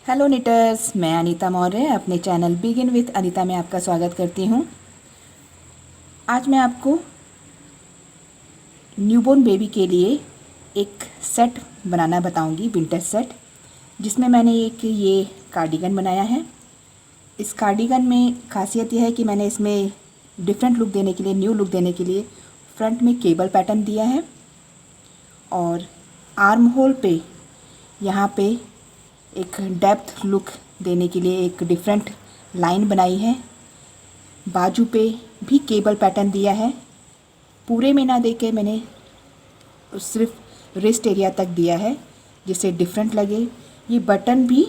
Hello निटर्स, मैं अनीता मौर्य अपने channel begin with Anita में आपका स्वागत करती हूँ। आज मैं आपको न्यूबॉर्न बेबी के लिए एक सेट बनाना बताऊँगी, विंटर सेट, जिसमें मैंने एक ये कार्डिगन बनाया है। इस कार्डिगन में खासियत यह है कि मैंने इसमें डिफरेंट लुक देने के लिए, न्यू लुक देने के लिए फ्रंट में केबल पैटर्न दिया है और आर्म होल पे यहाँ पे एक डेप्थ लुक देने के लिए एक डिफरेंट लाइन बनाई है। बाजू पे भी केबल पैटर्न दिया है। पूरे में ना देके मैंने सिर्फ रिस्ट एरिया तक दिया है जिससे डिफरेंट लगे। ये बटन भी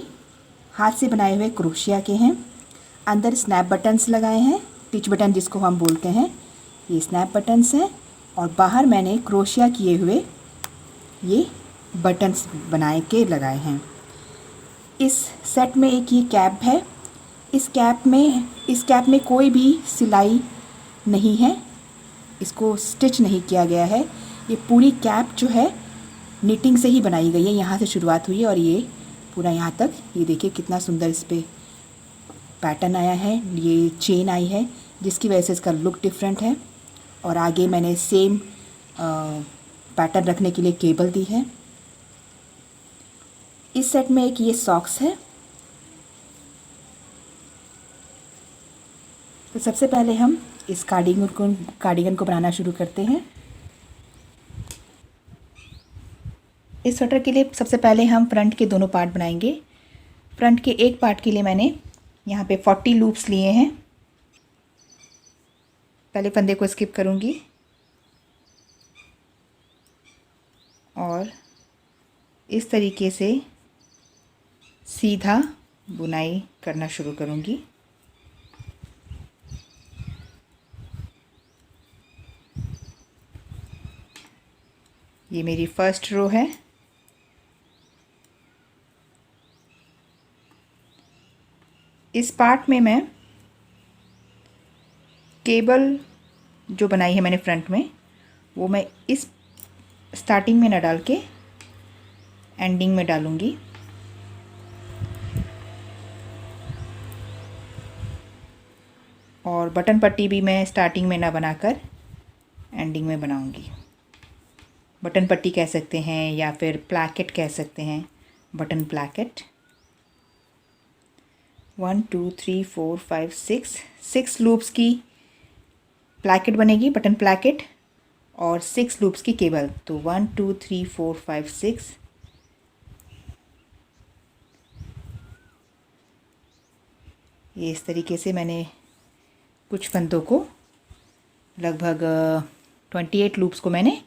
हाथ से बनाए हुए क्रोशिया के हैं। अंदर स्नैप बटन्स लगाए हैं, टिच बटन जिसको हम बोलते हैं, ये स्नैप बटन्स हैं। और बाहर मैंने क्रोशिया किए हुए ये बटन्स बनाए के लगाए हैं। इस सेट में एक ये कैप है। इस कैप में कोई भी सिलाई नहीं है, इसको स्टिच नहीं किया गया है। ये पूरी कैप जो है निटिंग से ही बनाई गई है। यहाँ से शुरुआत हुई है और ये पूरा यहाँ तक, ये देखिए कितना सुंदर इस पर पैटर्न आया है। ये चेन आई है जिसकी वजह से इसका लुक डिफरेंट है। और आगे मैंने सेम पैटर्न रखने के लिए केबल दी है। इस सेट में एक ये सॉक्स है। तो सबसे पहले हम इस कार्डिगन को बनाना शुरू करते हैं। इस स्वेटर के लिए सबसे पहले हम फ्रंट के दोनों पार्ट बनाएंगे। फ्रंट के एक पार्ट के लिए मैंने यहाँ पे 40 लूप्स लिए हैं। पहले फंदे को स्किप करूँगी और इस तरीके से सीधा बुनाई करना शुरू करूँगी। ये मेरी फर्स्ट रो है। इस पार्ट में मैं केबल जो बनाई है मैंने फ्रंट में, वो मैं इस स्टार्टिंग में ना डाल के एंडिंग में डालूँगी। और बटन पट्टी भी मैं स्टार्टिंग में ना बनाकर एंडिंग में बनाऊँगी। बटन पट्टी कह सकते हैं या फिर प्लैकेट कह सकते हैं, बटन प्लैकेट। 1 2 3 4 5 6 लूप्स की प्लैकेट बनेगी, बटन प्लैकेट, और 6 लूप्स की केबल। तो 1 2 3 4 5 6। ये इस तरीके से मैंने कुछ फंदों को, लगभग 28 लूप्स को मैंने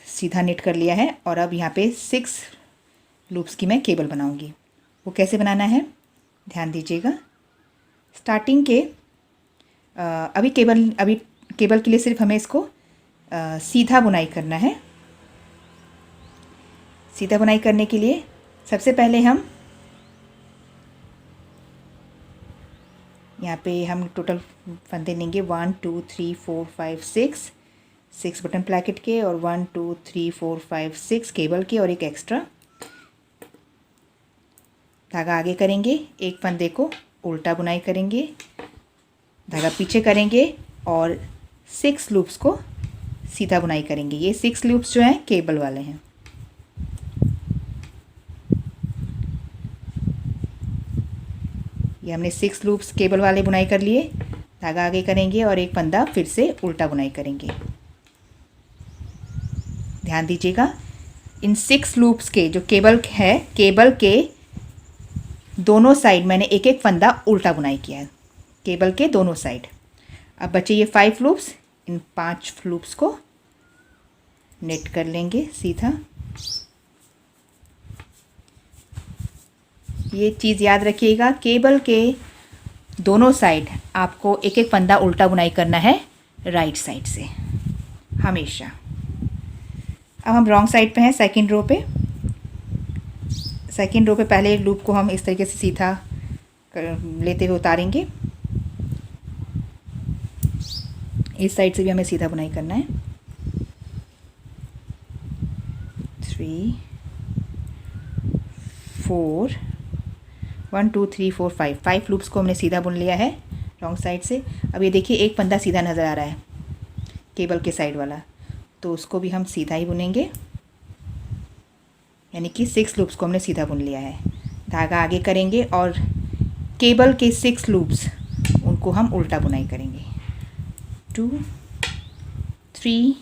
सीधा निट कर लिया है। और अब यहाँ पे 6 लूप्स की मैं केबल बनाऊंगी। वो कैसे बनाना है ध्यान दीजिएगा। स्टार्टिंग के अभी केबल के लिए सिर्फ हमें इसको सीधा बुनाई करना है। सीधा बुनाई करने के लिए सबसे पहले हम यहाँ पे हम टोटल फंदे लेंगे 1 2 3 4 5 6 बटन प्लैकेट के, और 1 2 3 4 5 6 केबल के, और एक एक्स्ट्रा धागा आगे करेंगे। एक फंदे को उल्टा बुनाई करेंगे, धागा पीछे करेंगे और 6 लूप्स को सीधा बुनाई करेंगे। ये 6 लूप्स जो हैं केबल वाले हैं। ये हमने 6 लूप्स केबल वाले बुनाई कर लिए। धागा आगे करेंगे और एक फंदा फिर से उल्टा बुनाई करेंगे। ध्यान दीजिएगा, इन 6 लूप्स के जो केबल है, केबल के दोनों साइड मैंने एक एक फंदा उल्टा बुनाई किया है, केबल के दोनों साइड। अब बचे ये 5 लूप्स, इन 5 लूप्स को नेट कर लेंगे सीधा। ये चीज़ याद रखिएगा, केबल के दोनों साइड आपको एक एक फंदा उल्टा बुनाई करना है राइट साइड से हमेशा। अब हम रॉन्ग साइड पे हैं, सेकंड रो पे। सेकंड रो पे पहले लूप को हम इस तरीके से सीधा लेते हुए उतारेंगे। इस साइड से भी हमें सीधा बुनाई करना है। 3 4 1 2 3 4 5 5 लूप्स को हमने सीधा बुन लिया है रॉन्ग साइड से। अब ये देखिए एक फंदा सीधा नज़र आ रहा है केबल के साइड वाला, तो उसको भी हम सीधा ही बुनेंगे, यानी कि 6 लूप्स को हमने सीधा बुन लिया है। धागा आगे करेंगे और केबल के 6 लूप्स उनको हम उल्टा बुनाई करेंगे। 2 3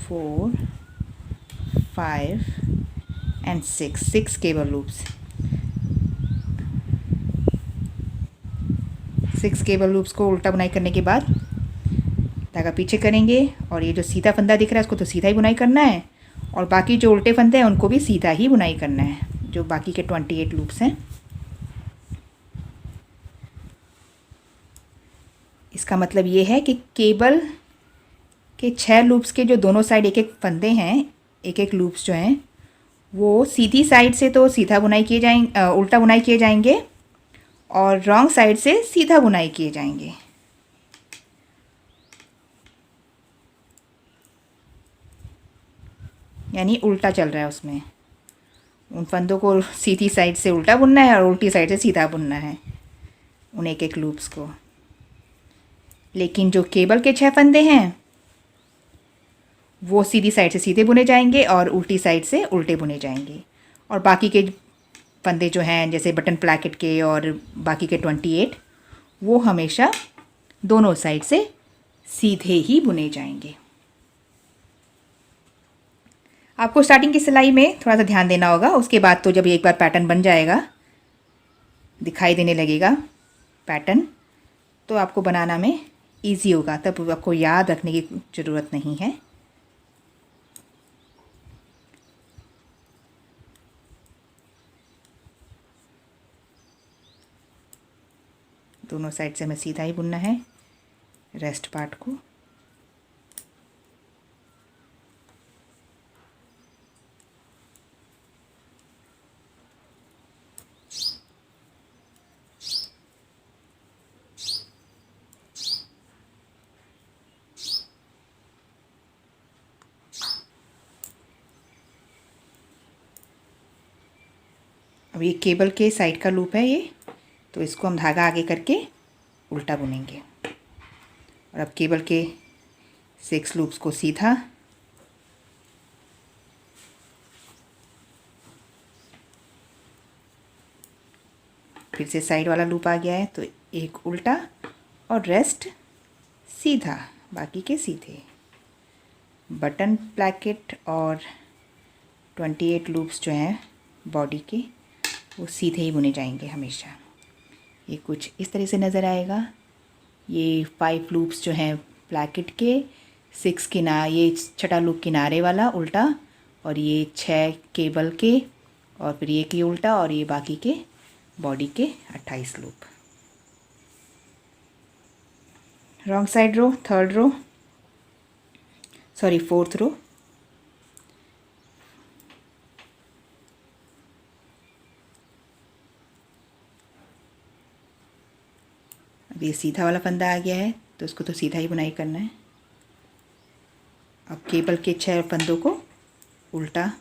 4 5 and 6 cable loops. 6 cable loops को उल्टा बुनाई करने के बाद धागा पीछे करेंगे और ये जो सीधा फंदा दिख रहा है उसको तो सीधा ही बुनाई करना है, और बाकी जो उल्टे फंदे हैं उनको भी सीधा ही बुनाई करना है, जो बाकी के 28 लूप्स हैं। इसका मतलब ये है कि केबल के 6 लूप्स के जो दोनों साइड एक एक फंदे हैं, एक एक लूप्स जो हैं, वो सीधी साइड से तो सीधा बुनाई किए जाएंगे, उल्टा बुनाई किए जाएंगे, और रॉन्ग साइड से सीधा बुनाई किए जाएंगे। यानी उल्टा चल रहा है उसमें, उन फंदों को सीधी साइड से उल्टा बुनना है और उल्टी साइड से सीधा बुनना है उन एक एक लूप्स को। लेकिन जो केबल के 6 फंदे हैं वो सीधी साइड से सीधे बुने जाएंगे और उल्टी साइड से उल्टे बुने जाएंगे, और बाकी के फंदे जो हैं जैसे बटन प्लैकेट के और बाकी के 28 वो हमेशा दोनों साइड से सीधे ही बुने जाएंगे। आपको स्टार्टिंग की सिलाई में थोड़ा सा ध्यान देना होगा, उसके बाद तो जब एक बार पैटर्न बन जाएगा, दिखाई देने लगेगा पैटर्न, तो आपको बनाना में इजी होगा, तब आपको याद रखने की ज़रूरत नहीं है। दोनों साइड से हमें सीधा ही बुनना है रेस्ट पार्ट को। अब ये केबल के साइड का लूप है ये, तो इसको हम धागा आगे करके उल्टा बुनेंगे, और अब केबल के 6 लूप्स को सीधा, फिर से साइड वाला लूप आ गया है तो एक उल्टा और रेस्ट सीधा, बाकी के सीधे। बटन प्लैकेट और 28 लूप्स जो हैं बॉडी के वो सीधे ही बुने जाएंगे हमेशा। ये कुछ इस तरह से नज़र आएगा। ये 5 लूप्स जो हैं प्लैकेट के, 6 किनारे, ये छठा लूप किनारे वाला उल्टा, और ये 6 केबल के, और फिर ये की उल्टा, और ये बाकी के बॉडी के 28 loop. Wrong side row, third row, sorry fourth row. अब ये सीधा वाला फंदा आ गया है तो उसको तो सीधा ही बुनाई करना है। अब केबल के 6 फंदों को उल्टा,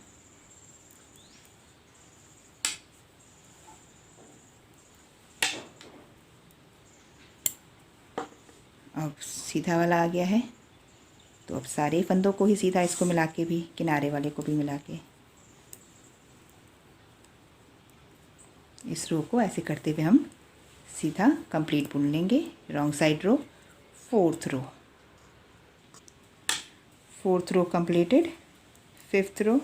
अब सीधा वाला आ गया है तो अब सारे फंदों को ही सीधा, इसको मिला के भी, किनारे वाले को भी मिला के, इस रो को ऐसे करते हुए हम सीधा कंप्लीट बुन लेंगे। Wrong side row, fourth row completed, fifth row,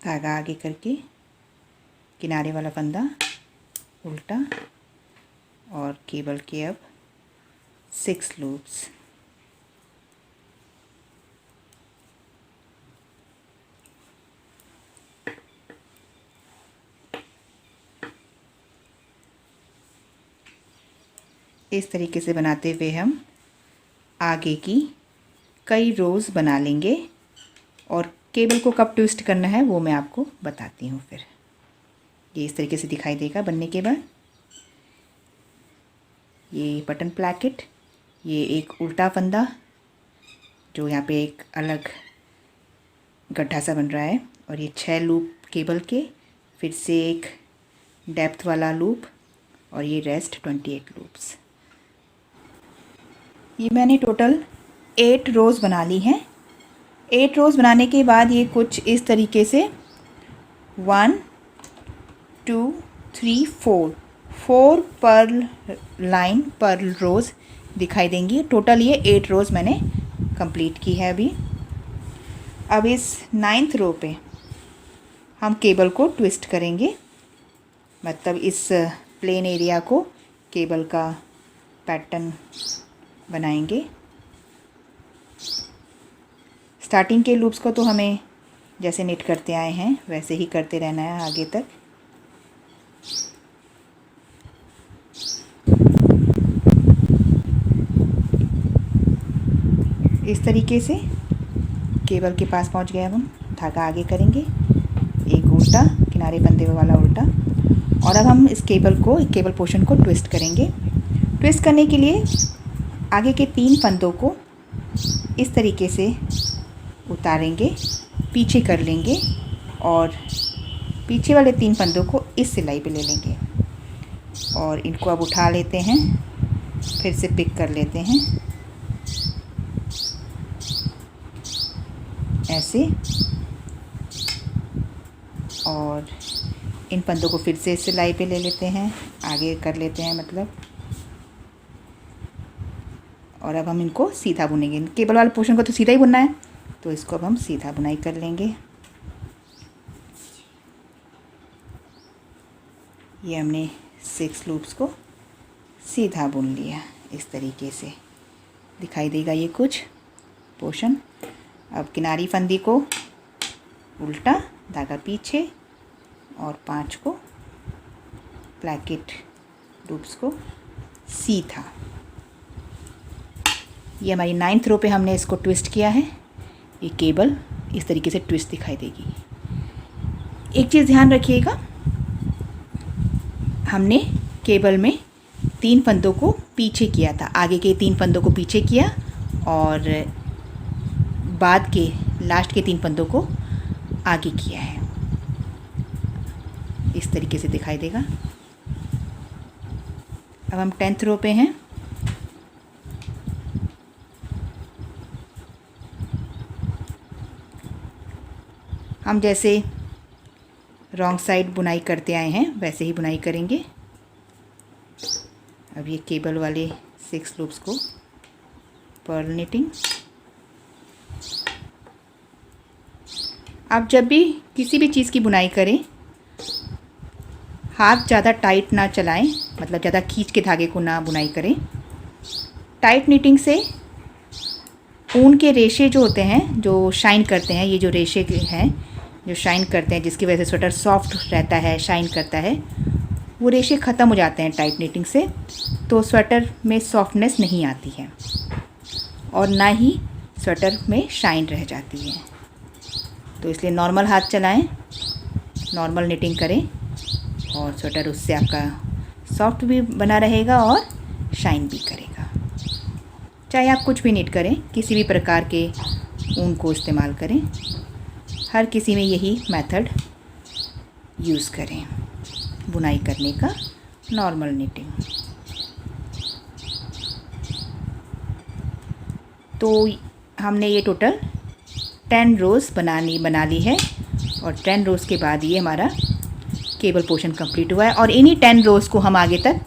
धागा आगे करके किनारे वाला फंदा उल्टा, और केबल के अब 6 लूप्स। इस तरीके से बनाते हुए हम आगे की कई रोज़ बना लेंगे और केबल को कब ट्विस्ट करना है वो मैं आपको बताती हूँ। फिर ये इस तरीके से दिखाई देगा बनने के बाद। ये बटन प्लैकेट, ये एक उल्टा फंदा जो यहाँ पे एक अलग गड्ढा सा बन रहा है, और ये 6 लूप केबल के, फिर से एक डेप्थ वाला लूप, और ये रेस्ट 28 लूप्स। ये मैंने टोटल 8 रोज़ बना ली हैं। 8 रोज़ बनाने के बाद ये कुछ इस तरीके से 1 2 3 4 पर्ल लाइन पर्ल रोज़ दिखाई देंगी। टोटल ये 8 रोज़ मैंने कंप्लीट की है अभी। अब इस 9th रो पे हम केबल को ट्विस्ट करेंगे, मतलब इस प्लेन एरिया को केबल का पैटर्न बनाएंगे। स्टार्टिंग के लूप्स को तो हमें जैसे निट करते आए हैं वैसे ही करते रहना है आगे तक। इस तरीके से केबल के पास पहुंच गए। अब हम धागा आगे करेंगे, एक उल्टा किनारे बंधे हुए वाला उल्टा, और अब हम इस केबल पोर्शन को ट्विस्ट करेंगे। ट्विस्ट करने के लिए आगे के 3 फंदों को इस तरीके से उतारेंगे, पीछे कर लेंगे और पीछे वाले 3 फंदों को इस सिलाई पे ले लेंगे और इनको अब उठा लेते हैं, फिर से पिक कर लेते हैं ऐसे, और इन फंदों को फिर से इस सिलाई पे ले लेते हैं, आगे कर लेते हैं मतलब, और अब हम इनको सीधा बुनेंगे। केबल वाले पोर्शन को तो सीधा ही बुनना है, तो इसको अब हम सीधा बुनाई कर लेंगे। ये हमने 6 लूप्स को सीधा बुन लिया, इस तरीके से दिखाई देगा ये कुछ पोर्शन। अब किनारी फंदी को उल्टा, धागा पीछे, और 5 को प्लैकेट लूप्स को सीधा। ये हमारी 9th रो पे हमने इसको ट्विस्ट किया है। ये केबल इस तरीके से ट्विस्ट दिखाई देगी। एक चीज़ ध्यान रखिएगा, हमने केबल में 3 फंदों को पीछे किया था, आगे के 3 फंदों को पीछे किया और बाद के लास्ट के 3 फंदों को आगे किया है। इस तरीके से दिखाई देगा। अब हम 10th रो पे हैं। हम जैसे रॉन्ग साइड बुनाई करते आए हैं वैसे ही बुनाई करेंगे। अब ये केबल वाले 6 लूप्स को पर्ल निटिंग। आप जब भी किसी भी चीज़ की बुनाई करें, हाथ ज़्यादा टाइट ना चलाएं, मतलब ज़्यादा खींच के धागे को ना बुनाई करें। टाइट निटिंग से ऊन के रेशे जो होते हैं, जो शाइन करते हैं, ये जो रेशे हैं जो शाइन करते हैं, जिसकी वजह से स्वेटर सॉफ्ट रहता है, शाइन करता है, वो रेशे ख़त्म हो जाते हैं टाइट निटिंग से, तो स्वेटर में सॉफ्टनेस नहीं आती है और ना ही स्वेटर में शाइन रह जाती है। तो इसलिए नॉर्मल हाथ चलाएं, नॉर्मल निटिंग करें और स्वेटर उससे आपका सॉफ्ट भी बना रहेगा और शाइन भी करेगा। चाहे आप कुछ भी निट करें, किसी भी प्रकार के ऊन को इस्तेमाल करें, हर किसी में यही मेथड यूज़ करें बुनाई करने का, नॉर्मल निटिंग। तो हमने ये टोटल 10 रोज़ बना ली है और 10 रोज़ के बाद ये हमारा केबल पोर्शन कंप्लीट हुआ है और इन्हीं 10 रोज़ को हम आगे तक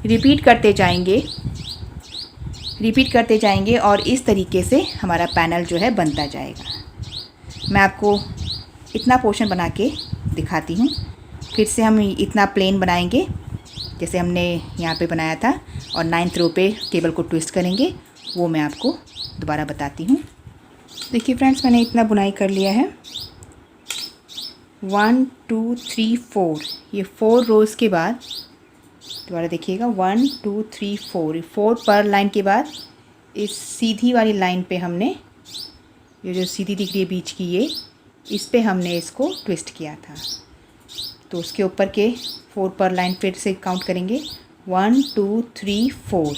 रिपीट करते जाएंगे और इस तरीके से हमारा पैनल जो है बनता जाएगा। मैं आपको इतना पोर्शन बना के दिखाती हूँ, फिर से हम इतना प्लेन बनाएंगे जैसे हमने यहाँ पे बनाया था और 9th रो पे केबल को ट्विस्ट करेंगे, वो मैं आपको दोबारा बताती हूँ। देखिए फ्रेंड्स, मैंने इतना बुनाई कर लिया है। 1 2 3 4, ये 4 रोज़ के बाद दोबारा देखिएगा, 1 2 3 4, 4 पर लाइन के बाद इस सीधी वाली लाइन पे हमने, ये जो सीधी दिख रही है बीच की, ये इस पे हमने इसको ट्विस्ट किया था। तो उसके ऊपर के 4 पर लाइन फिर से काउंट करेंगे, 1 2 3 4,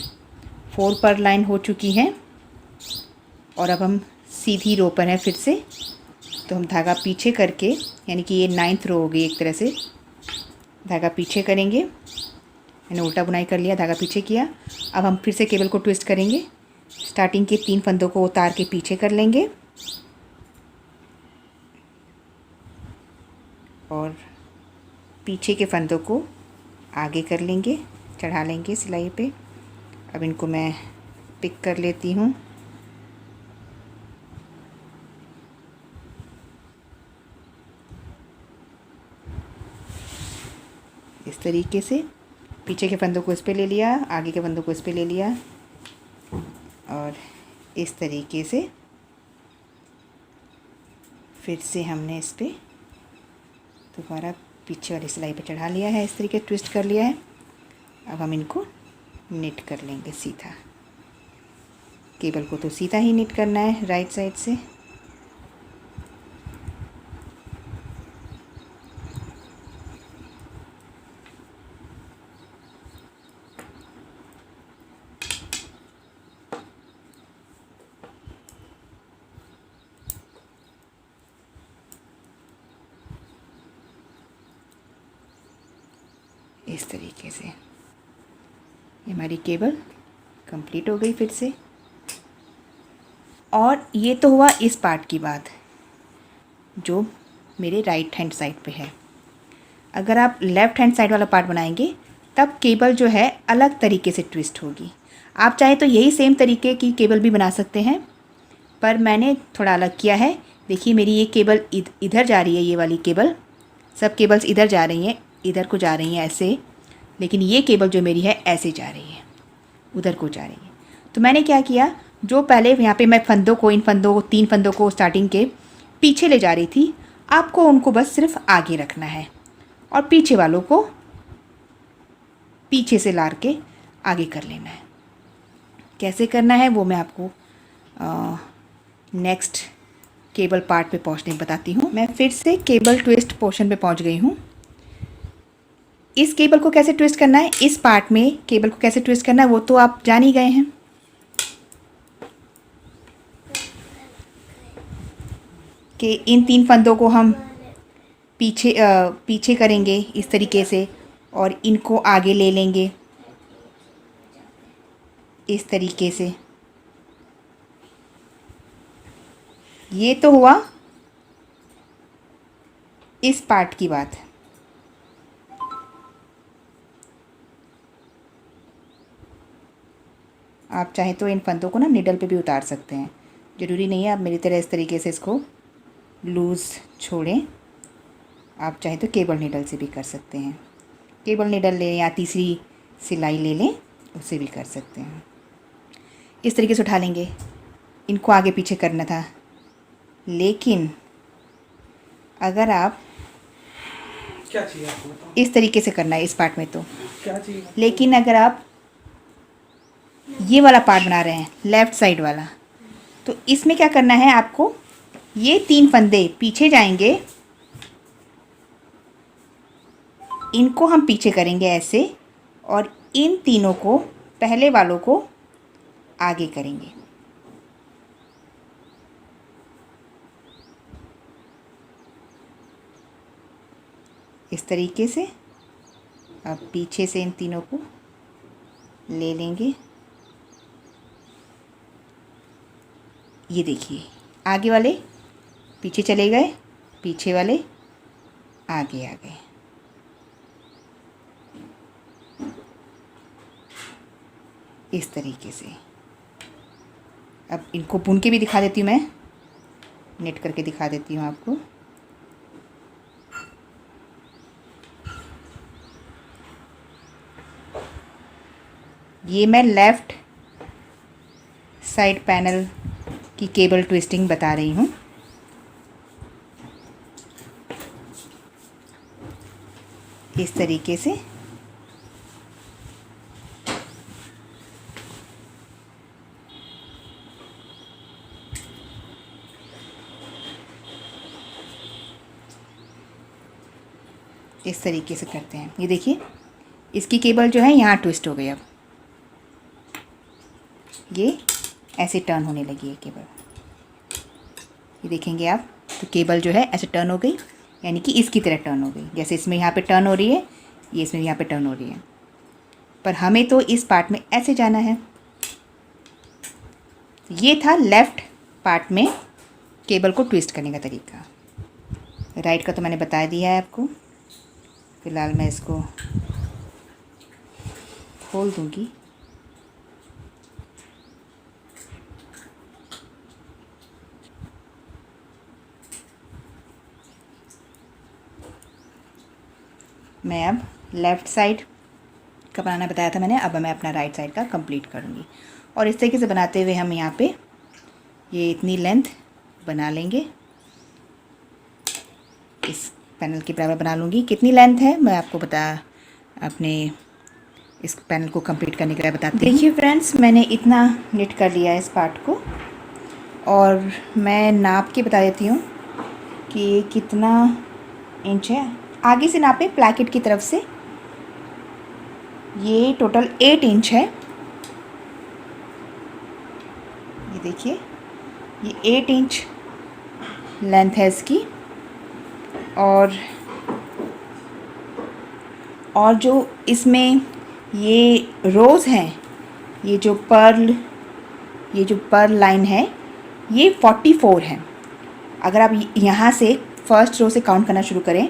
4 पर लाइन हो चुकी है। और अब हम सीधी रो पर हैं फिर से, तो हम धागा पीछे करके, यानी कि ये 9th रो हो गई एक तरह से, धागा पीछे करेंगे। मैंने उल्टा बुनाई कर लिया, धागा पीछे किया। अब हम फिर से केबल को ट्विस्ट करेंगे, स्टार्टिंग के 3 फंदों को उतार के पीछे कर लेंगे और पीछे के फंदों को आगे कर लेंगे, चढ़ा लेंगे सिलाई पे। अब इनको मैं पिक कर लेती हूँ। इस तरीके से पीछे के फंदों को इस पे ले लिया, आगे के फंदों को इस पे ले लिया और इस तरीके से फिर से हमने इस पे दोबारा पीछे वाली सिलाई पे चढ़ा लिया है, इस तरीके ट्विस्ट कर लिया है। अब हम इनको निट कर लेंगे सीधा। केबल को तो सीधा ही निट करना है राइट साइड से। इस तरीके से ये हमारी केबल कंप्लीट हो गई फिर से। और ये तो हुआ इस पार्ट की बात जो मेरे राइट हैंड साइड पे है। अगर आप लेफ़्ट हैंड साइड वाला पार्ट बनाएंगे तब केबल जो है अलग तरीके से ट्विस्ट होगी। आप चाहे तो यही सेम तरीके की केबल भी बना सकते हैं, पर मैंने थोड़ा अलग किया है। देखिए मेरी ये केबल इधर जा रही है, ये वाली केबल, सब केबल्स इधर जा रही हैं, इधर को जा रही हैं ऐसे, लेकिन ये केबल जो मेरी है ऐसे जा रही है, उधर को जा रही है। तो मैंने क्या किया, जो पहले यहाँ पे मैं फंदों को, इन फंदों को, 3 फंदों को स्टार्टिंग के पीछे ले जा रही थी, आपको उनको बस सिर्फ आगे रखना है और पीछे वालों को पीछे से ला के आगे कर लेना है। कैसे करना है वो मैं आपको नेक्स्ट केबल पार्ट पे पहुँचने बताती हूँ। मैं फिर से केबल ट्विस्ट पोर्शन पे पहुँच गई हूँ। इस केबल को कैसे ट्विस्ट करना है, इस पार्ट में केबल को कैसे ट्विस्ट करना है वो तो आप जान ही गए हैं। कि इन 3 फंदों को हम पीछे करेंगे इस तरीके से और इनको आगे ले लेंगे इस तरीके से। ये तो हुआ इस पार्ट की बात। आप चाहे तो इन फंदों को ना निडल पे भी उतार सकते हैं, ज़रूरी नहीं है आप मेरी तरह इस तरीके से इसको लूज़ छोड़ें। आप चाहे तो केबल निडल से भी कर सकते हैं, केबल निडल लें या तीसरी सिलाई ले लें, उससे भी कर सकते हैं। इस तरीके से उठा लेंगे, इनको आगे पीछे करना था। लेकिन अगर आप क्या चाहिए आपको बताओ? इस तरीके से करना है इस पार्ट में तो क्या चाहिए? लेकिन अगर आप ये वाला पार्ट बना रहे हैं लेफ़्ट साइड वाला, तो इसमें क्या करना है आपको, ये 3 फंदे पीछे जाएंगे, इनको हम पीछे करेंगे ऐसे और इन तीनों को, पहले वालों को आगे करेंगे। इस तरीके से अब पीछे से इन तीनों को ले लेंगे। ये देखिए आगे वाले पीछे चले गए, पीछे वाले आगे आ गए। इस तरीके से अब इनको बुन के भी दिखा देती हूँ, मैं नेट करके दिखा देती हूँ आपको। ये मैं लेफ़्ट साइड पैनल की केबल ट्विस्टिंग बता रही हूँ। इस तरीके से इस तरीके से करते हैं। ये देखिए इसकी केबल जो है यहाँ ट्विस्ट हो गई, अब ये ऐसे टर्न होने लगी है केबल। ये देखेंगे आप, तो केबल जो है ऐसे टर्न हो गई, यानी कि इसकी तरह टर्न हो गई। जैसे इसमें यहाँ पे टर्न हो रही है, ये इसमें यहाँ पे टर्न हो रही है, पर हमें तो इस पार्ट में ऐसे जाना है। ये था लेफ़्ट पार्ट में केबल को ट्विस्ट करने का तरीका। राइट का तो मैंने बता दिया है आपको। फ़िलहाल मैं इसको खोल दूँगी। मैं अब लेफ़्ट साइड का बनाना बताया था मैंने, अब मैं अपना राइट साइड का कंप्लीट करूँगी। और इस तरीके से बनाते हुए हम यहाँ पे ये इतनी लेंथ बना लेंगे, इस पैनल के बराबर बना लूँगी। कितनी लेंथ है मैं आपको अपने इस पैनल को कंप्लीट करने के बाद बताती हूँ। देखिए फ्रेंड्स, मैंने इतना निट कर लिया है इस पार्ट को, और मैं नाप के बता देती हूँ कि ये कितना इंच है। आगे से नापे प्लैकेट की तरफ से। ये टोटल 8 इंच है। ये देखिए, ये 8 इंच लेंथ है इसकी। और जो इसमें ये रोज़ हैं, ये जो पर्ल लाइन है, ये 44 है। अगर आप यहाँ से फर्स्ट रो से काउंट करना शुरू करें,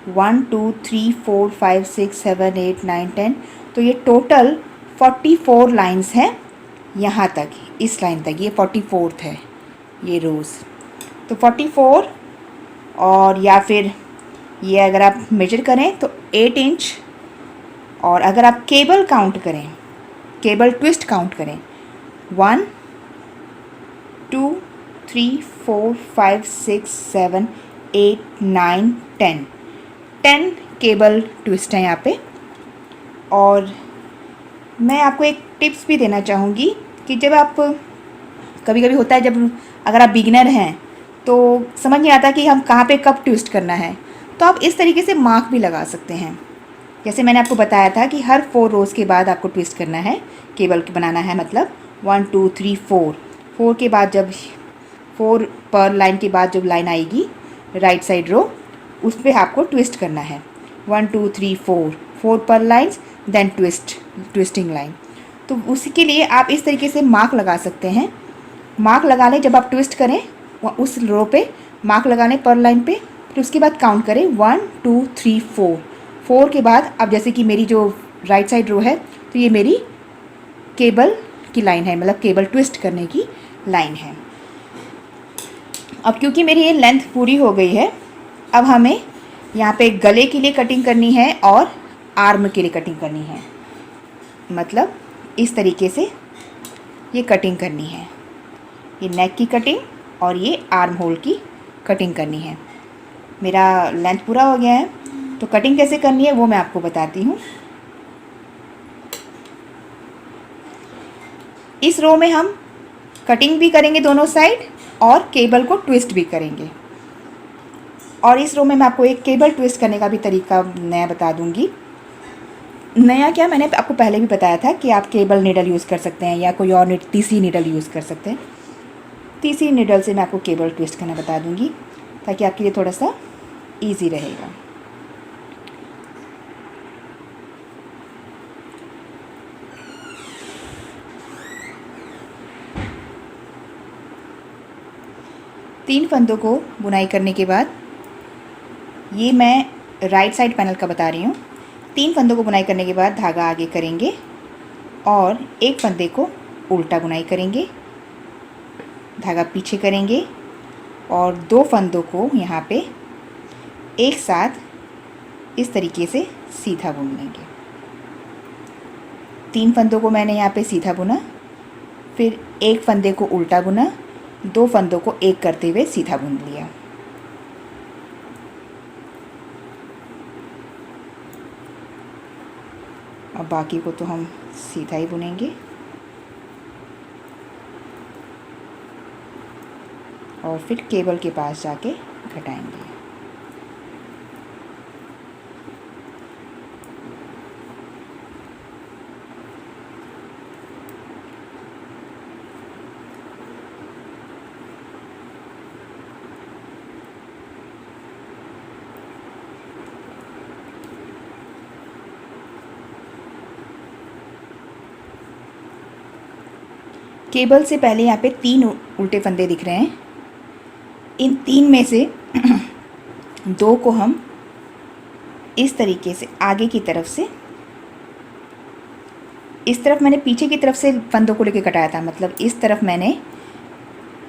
1 2 3 4 5 6 7 8 9 10, तो ये टोटल 44 लाइंस हैं यहाँ तक, इस लाइन तक। ये 44th है ये रोज़, तो 44। और या फिर ये अगर आप मेजर करें तो 8 इंच। और अगर आप केबल काउंट करें, केबल ट्विस्ट काउंट करें, 1 2 3 4 5 6 7 8 9 10 केबल ट्विस्ट हैं यहाँ पे। और मैं आपको एक टिप्स भी देना चाहूँगी कि जब आप, कभी कभी होता है जब अगर आप बिगिनर हैं तो समझ नहीं आता कि हम कहाँ पे कब ट्विस्ट करना है, तो आप इस तरीके से मार्क भी लगा सकते हैं। जैसे मैंने आपको बताया था कि हर 4 रोज़ के बाद आपको ट्विस्ट करना है, केबल बनाना है, मतलब 1 2 3 4 के बाद, जब 4 पर लाइन के बाद जब लाइन आएगी राइट साइड रो, उस पर आपको ट्विस्ट करना है। 1 2 3 4 पर लाइन्स, देन ट्विस्टिंग लाइन। तो उसके लिए आप इस तरीके से मार्क लगा सकते हैं। मार्क लगा लें जब आप ट्विस्ट करें, उस रो पे मार्क लगा लें पर लाइन पे, फिर उसके बाद काउंट करें 1 2 3 4 के बाद। अब जैसे कि मेरी जो राइट साइड रो है, तो ये मेरी केबल की लाइन है, मतलब केबल ट्विस्ट करने की लाइन है। अब क्योंकि मेरी ये लेंथ पूरी हो गई है, अब हमें यहाँ पे गले के लिए कटिंग करनी है और आर्म के लिए कटिंग करनी है। मतलब इस तरीके से ये कटिंग करनी है, ये नेक की कटिंग और ये आर्म होल की कटिंग करनी है। मेरा लेंथ पूरा हो गया है, तो कटिंग कैसे करनी है वो मैं आपको बताती हूँ। इस रो में हम कटिंग भी करेंगे दोनों साइड, और केबल को ट्विस्ट भी करेंगे। और इस रो में मैं आपको एक केबल ट्विस्ट करने का भी तरीका नया बता दूंगी। नया क्या, मैंने आपको पहले भी बताया था कि आप केबल नीडल यूज़ कर सकते हैं या कोई और तीसरी नीडल यूज़ कर सकते हैं। तीसरी नीडल से मैं आपको केबल ट्विस्ट करना बता दूंगी, ताकि आपके लिए थोड़ा सा ईजी रहेगा। तीन फंदों को बुनाई करने के बाद, ये मैं राइट साइड पैनल का बता रही हूँ। 3 फंदों को बुनाई करने के बाद धागा आगे करेंगे और एक फंदे को उल्टा बुनाई करेंगे, धागा पीछे करेंगे और 2 फंदों को यहाँ पे एक साथ इस तरीके से सीधा बुन लेंगे। 3 फंदों को मैंने यहाँ पे सीधा बुना, फिर एक फंदे को उल्टा बुना, 2 फंदों को एक करते हुए सीधा बुन लिया। अब बाकी को तो हम सीधा ही बुनेंगे और फिर केबल के पास जाके घटाएंगे। केबल से पहले यहाँ पे 3 उल्टे फंदे दिख रहे हैं। इन 3 में से 2 को हम इस तरीके से आगे की तरफ से, इस तरफ मैंने पीछे की तरफ से फंदों को लेके कटाया था, मतलब इस तरफ मैंने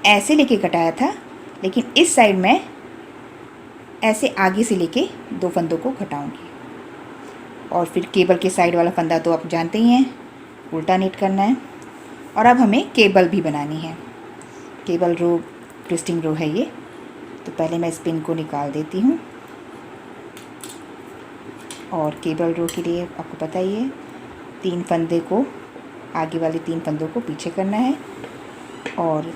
ऐसे लेके कटाया था, लेकिन इस साइड मैं ऐसे आगे से लेके 2 फंदों को घटाऊंगी। और फिर केबल के साइड वाला फंदा तो आप जानते ही हैं, उल्टा नीट करना है। और अब हमें केबल भी बनानी है। केबल रो ट्विस्टिंग रो है ये। तो पहले मैं इस पिन को निकाल देती हूँ। और केबल रो के लिए आपको पता ही है, 3 फंदे को, आगे वाले 3 फंदों को पीछे करना है और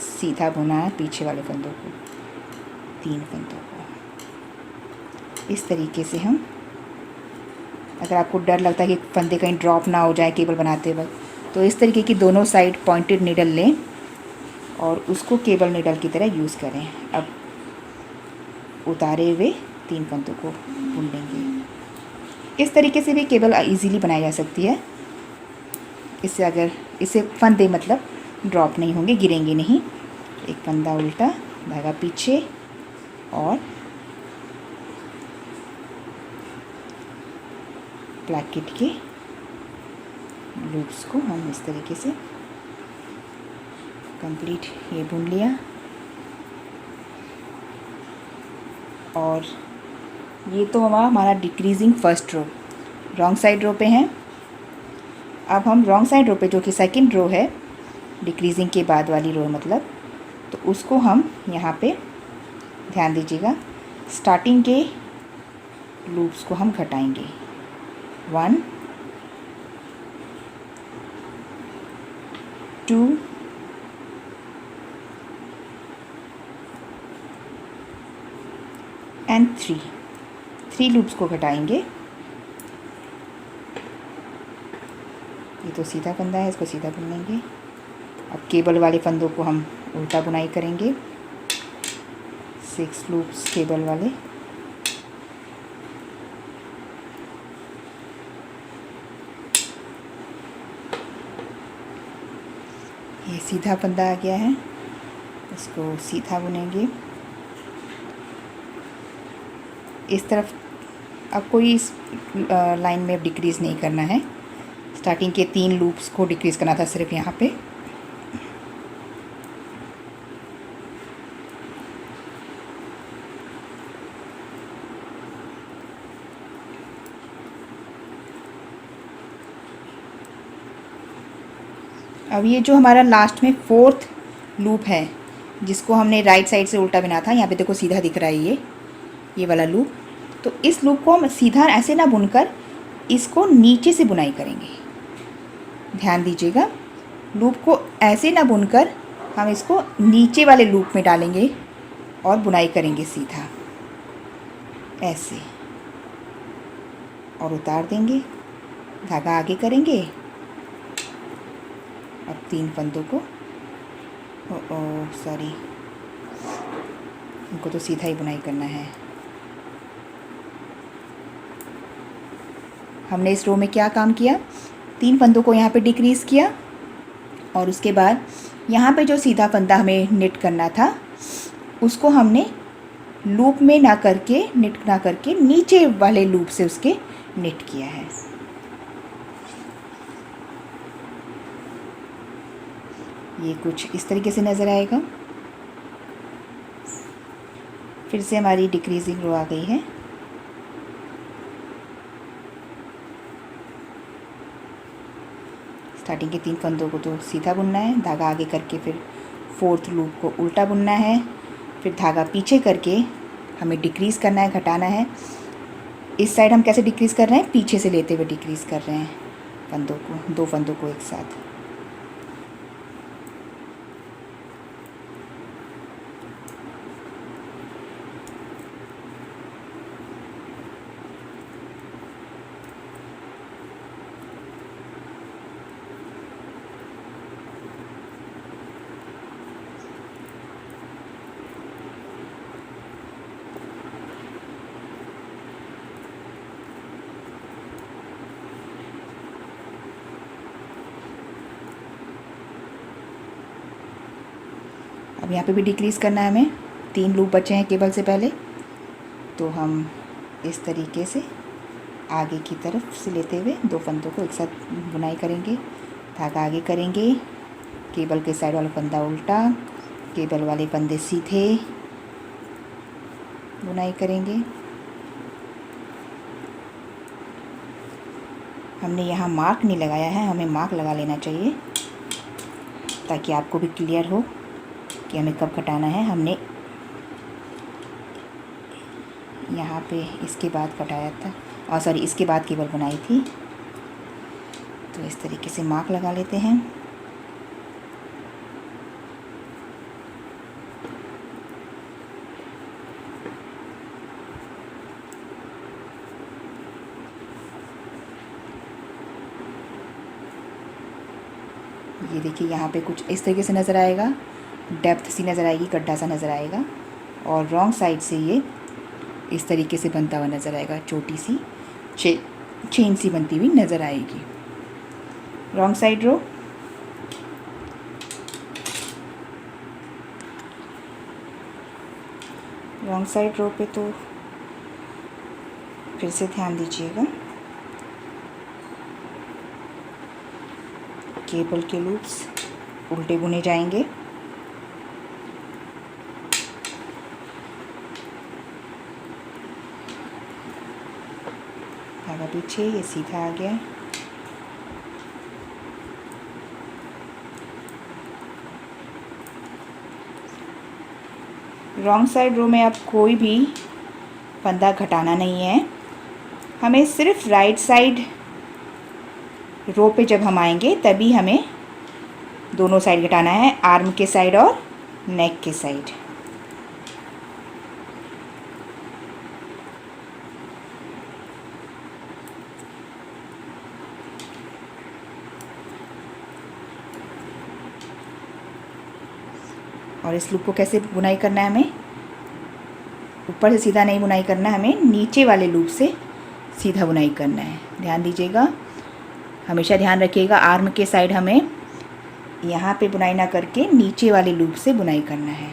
सीधा बुना है पीछे वाले फंदों को, 3 फंदों को। इस तरीके से हम, अगर आपको डर लगता है कि फंदे कहीं ड्रॉप ना हो जाए केबल बनाते वक्त, तो इस तरीके की दोनों साइड पॉइंटेड नीडल लें और उसको केबल नीडल की तरह यूज़ करें। अब उतारे हुए 3 फंदों को बुन लेंगे। इस तरीके से भी केबल इजीली बनाई जा सकती है। इससे फंदे मतलब ड्रॉप नहीं होंगे, गिरेंगे नहीं। एक फंदा उल्टा, धागा पीछे और प्लाकेट के लूप्स को हम इस तरीके से कंप्लीट ये बुन लिया। और ये तो हमारा decreasing first row, wrong side row पे हैं। अब हम रॉन्ग साइड रो पे, जो कि सेकंड रो है, डिक्रीजिंग के बाद वाली रो मतलब, तो उसको हम यहाँ पे ध्यान दीजिएगा, स्टार्टिंग के लूप्स को हम घटाएंगे। 1 2 एंड 3 लूप्स को घटाएंगे। ये तो सीधा फंदा है, इसको सीधा बुन लेंगे। अब केबल वाले फंदों को हम उल्टा बुनाई करेंगे, 6 लूप्स केबल वाले। ये सीधा फंदा आ गया है, इसको सीधा बुनेंगे। इस तरफ अब कोई इस लाइन में डिक्रीज़ नहीं करना है, स्टार्टिंग के 3 लूप्स को डिक्रीज़ करना था सिर्फ यहाँ पे। अब ये जो हमारा लास्ट में 4th लूप है, जिसको हमने राइट साइड से उल्टा बना था, यहाँ पे देखो सीधा दिख रहा है ये वाला लूप। तो इस लूप को हम सीधा ऐसे ना बुनकर इसको नीचे से बुनाई करेंगे। ध्यान दीजिएगा, लूप को ऐसे ना बुनकर हम इसको नीचे वाले लूप में डालेंगे और बुनाई करेंगे सीधा ऐसे, और उतार देंगे, धागा आगे करेंगे। अब 3 फंदों को, सॉरी, इनको तो सीधा ही बुनाई करना है। हमने इस रो में क्या काम किया, 3 फंदों को यहाँ पे डिक्रीज़ किया और उसके बाद यहाँ पे जो सीधा फंदा हमें निट करना था, उसको हमने लूप में ना करके, निट ना करके, नीचे वाले लूप से उसके निट किया है। ये कुछ इस तरीके से नज़र आएगा। फिर से हमारी डिक्रीजिंग रो आ गई है। स्टार्टिंग के 3 फंदों को तो सीधा बुनना है, धागा आगे करके फिर 4th लूप को उल्टा बुनना है, फिर धागा पीछे करके हमें डिक्रीज़ करना है, घटाना है। इस साइड हम कैसे डिक्रीज़ कर रहे हैं, पीछे से लेते हुए डिक्रीज़ कर रहे हैं फंदों को, 2 फंदों को एक साथ। यहाँ पे भी डिक्रीज़ करना है हमें। 3 लूप बचे हैं केबल से पहले, तो हम इस तरीके से आगे की तरफ से लेते हुए 2 फंदों को एक साथ बुनाई करेंगे। धागा आगे करेंगे, केबल के साइड वाला फंदा उल्टा, केबल वाले फंदे सीधे बुनाई करेंगे। हमने यहाँ मार्क नहीं लगाया है, हमें मार्क लगा लेना चाहिए ताकि आपको भी क्लियर हो कि हमें कब कटाना है। हमने यहाँ पे इसके बाद कटाया था, और सॉरी इसके बाद केबल बनाई थी। तो इस तरीके से मार्क लगा लेते हैं। ये देखिए यहाँ पे कुछ इस तरीके से नज़र आएगा, डेप्थ सी नज़र आएगी, गड्ढा सा नज़र आएगा, और रॉन्ग साइड से ये इस तरीके से बनता हुआ नज़र आएगा, छोटी सी चेन सी बनती हुई नज़र आएगी। रॉन्ग साइड रो, रॉन्ग साइड रो पे तो फिर से ध्यान दीजिएगा, केबल के लूप्स उल्टे बुने जाएंगे। धागा पीछे, ये सीधा आ गया। रॉन्ग साइड रो में अब कोई भी फंदा घटाना नहीं है, हमें सिर्फ राइट साइड रो पे जब हम आएंगे तभी हमें दोनों साइड घटाना है, आर्म के साइड और नेक के साइड। और इस लूप को कैसे बुनाई करना है, हमें ऊपर से सीधा नहीं बुनाई करना है, हमें नीचे वाले लूप से सीधा बुनाई करना है। ध्यान दीजिएगा, हमेशा ध्यान रखिएगा, आर्म के साइड हमें यहाँ पे बुनाई ना करके नीचे वाले लूप से बुनाई करना है।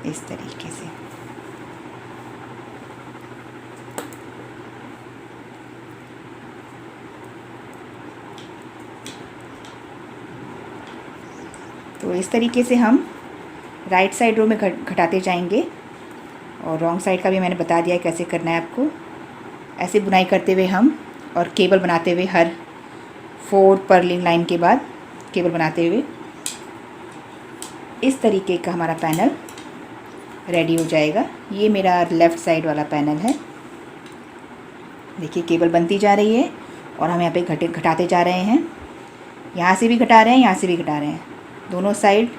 इस तरीके से। तो इस तरीके से हम राइट साइड रो में घटाते जाएंगे, और रॉन्ग साइड का भी मैंने बता दिया है कैसे करना है आपको। ऐसे बुनाई करते हुए हम और केबल बनाते हुए हर 4 पर्लिंग लाइन के बाद केबल बनाते हुए इस तरीके का हमारा पैनल रेडी हो जाएगा। ये मेरा लेफ़्ट साइड वाला पैनल है। देखिए केबल बनती जा रही है और हम यहाँ पे घटाते जा रहे हैं। यहाँ से भी घटा रहे हैं, यहाँ से भी घटा रहे हैं, दोनों साइड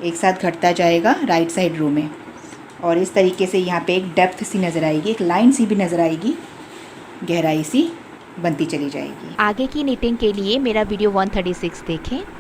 एक साथ घटता जाएगा राइट साइड रो में। और इस तरीके से यहाँ पे एक डेप्थ सी नज़र आएगी, एक लाइन सी भी नज़र आएगी, गहराई सी बनती चली जाएगी। आगे की निटिंग के लिए मेरा वीडियो 136 देखें।